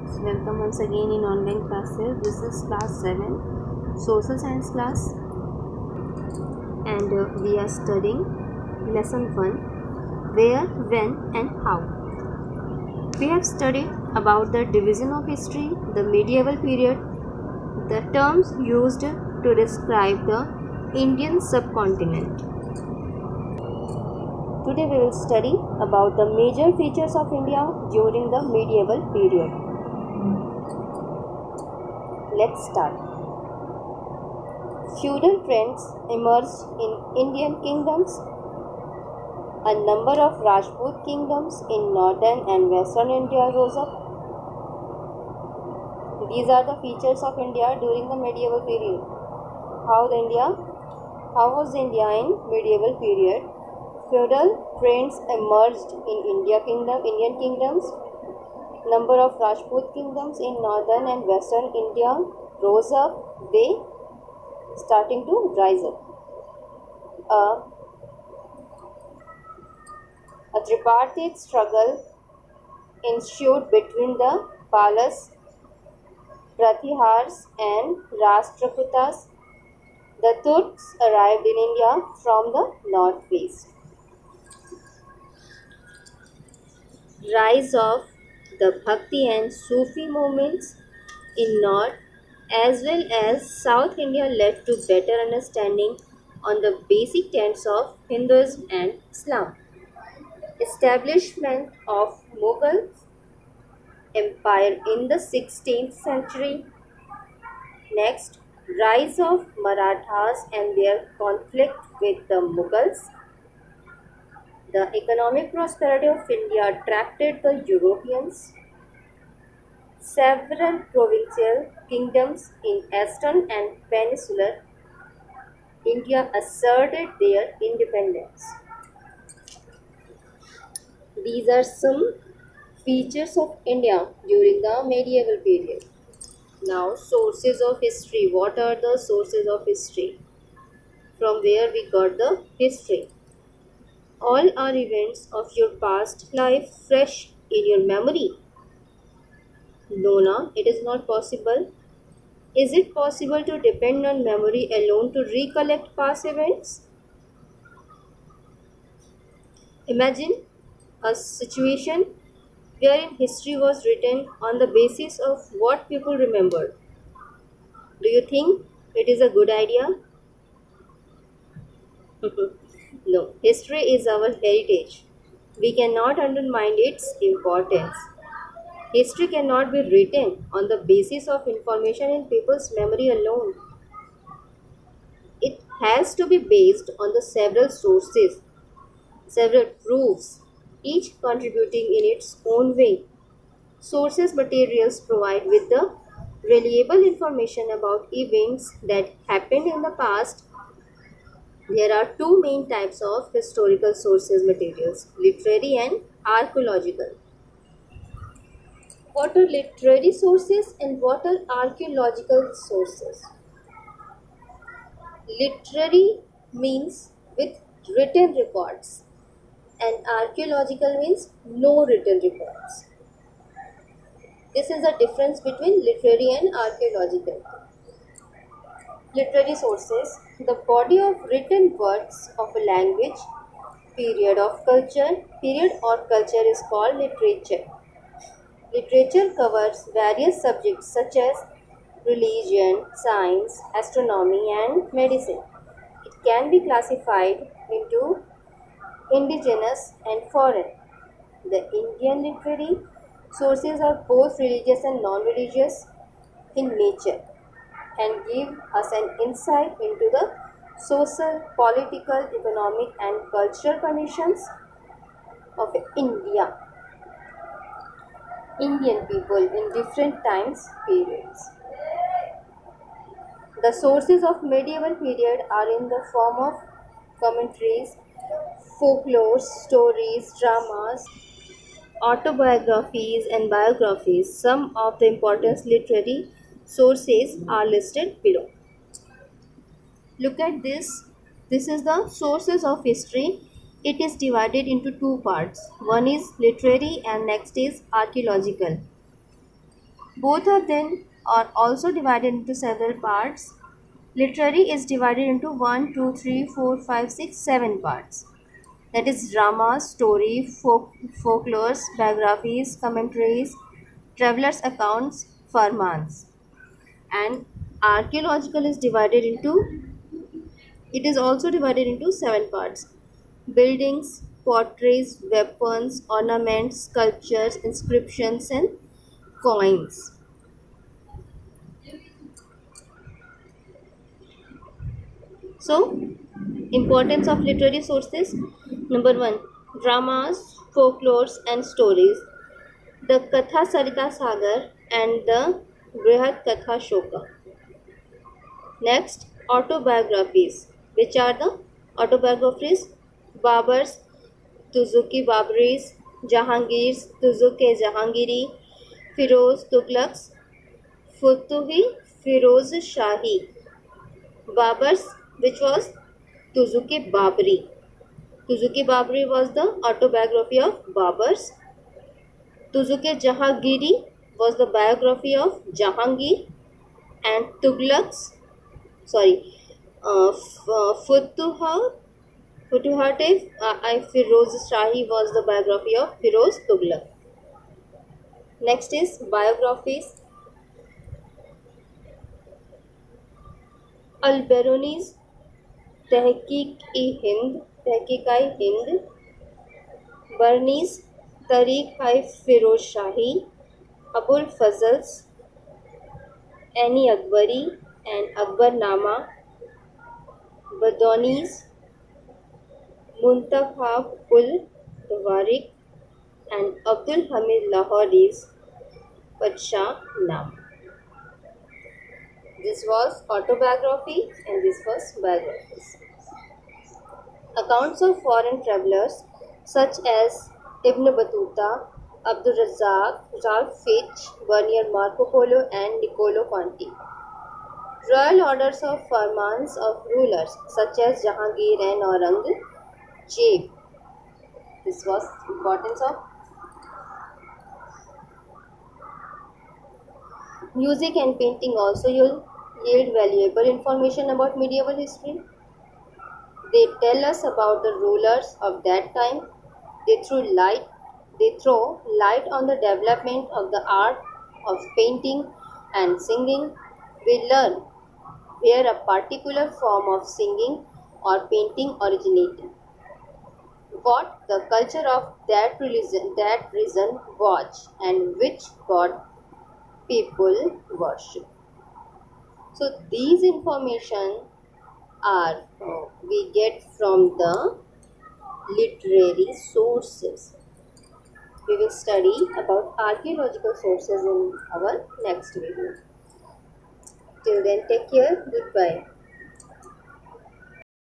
Welcome once again in online classes. This is class 7, social science class, and we are studying lesson 1, where, when, and how. We have studied about the division of history, the medieval period, the terms used to describe the Indian subcontinent. Today we will study about the major features of India during the medieval period. Let's start. Feudal trends emerged in Indian kingdoms. A number of Rajput kingdoms in northern and western India rose up. These are the features of India during the medieval period. How was India in medieval period? Feudal trends emerged in Indian kingdoms. Number of Rajput kingdoms in northern and western India rose up. They starting to rise up. A tripartite struggle ensued between the Palas, Pratihars and Rashtrakutas. The Turks arrived in India from the northwest. Rise of the Bhakti and Sufi movements in North as well as South India led to better understanding on the basic tenets of Hinduism and Islam. Establishment of Mughal Empire in the 16th century. Next, rise of Marathas and their conflict with the Mughals. The economic prosperity of India attracted the Europeans. Several provincial kingdoms in eastern and peninsular India asserted their independence. These are some features of India during the medieval period. Now, sources of history. What are the sources of history? From where we got the history? All are events of your past life fresh in your memory. No, it is not possible. Is it possible to depend on memory alone to recollect past events? Imagine a situation wherein history was written on the basis of what people remembered. Do you think it is a good idea? No, history is our heritage. We cannot undermine its importance. History cannot be written on the basis of information in people's memory alone. It has to be based on the several sources, several proofs, each contributing in its own way. Sources materials provide with the reliable information about events that happened in the past. There are two main types of historical sources materials, literary and archaeological. What are literary sources and what are archaeological sources? Literary means with written records and archaeological means no written records. This is the difference between literary and archaeological. Literary sources, the body of written words of a language, period or culture is called literature. Literature covers various subjects such as religion, science, astronomy, and medicine. It can be classified into indigenous and foreign. The Indian literary sources are both religious and non-religious in nature and give us an insight into the social, political, economic, and cultural conditions of Indian people in different times periods. The sources of medieval period are in the form of commentaries, folklore, stories, dramas, autobiographies, and biographies. Some of the important literary sources are listed below. Look at this. This is the sources of history. It is divided into two parts. One is literary and next is archaeological. Both of them are also divided into several parts. Literary is divided into 1, 2, 3, 4, 5, 6, 7 parts. That is drama, story, folklores, biographies, commentaries, travelers' accounts, farmans. And archaeological is divided into it is also divided into 7 parts. Buildings, potteries, weapons, ornaments, sculptures, inscriptions and coins. So, importance of literary sources. Number 1, dramas, folklores and stories. The Katha Sarita Sagar and the Brihad Katha Shoka. Next, autobiographies. Which are the autobiographies? Babar's Tuzuki Babaris, Jahangir's Tuzuke Jahangiri, Firoz Tughlaq's Futuhi Firoz Shahi, Babar's, which was Tuzuki Babri. Tuzuki Babri was the autobiography of Babar's. Tuzuke Jahangiri was the biography of Jahangir, and Futuhat Firoz Shahi was the biography of Firoz Tughlaq. Next is biographies. Al-Biruni's Tehqiq-i-Hind, Barni's Tariq-i-Firoz Shahi, Abul Fazl's Ani Akbari and Akbarnama, Badoni's Muntakhab-ul-Tawarik and Abdul Hamid Lahori's Padsha Nama. This was autobiography and this was biographies. Accounts of foreign travelers such as Ibn Battuta, Abdul Razzaq, Ralph Fitch, Bernier Marco Polo and Niccolo Conti. Royal orders of farmans of rulers such as Jahangir and Aurangzeb. This was importance of music and painting also yield valuable information about medieval history. They tell us about the rulers of that time. They throw light on the development of the art of painting and singing. We learn where a particular form of singing or painting originated, what the culture of that region was, and which god people worship. So these information are we get from the literary sources. We will study about archaeological sources in our next video. Till then, take care. Goodbye.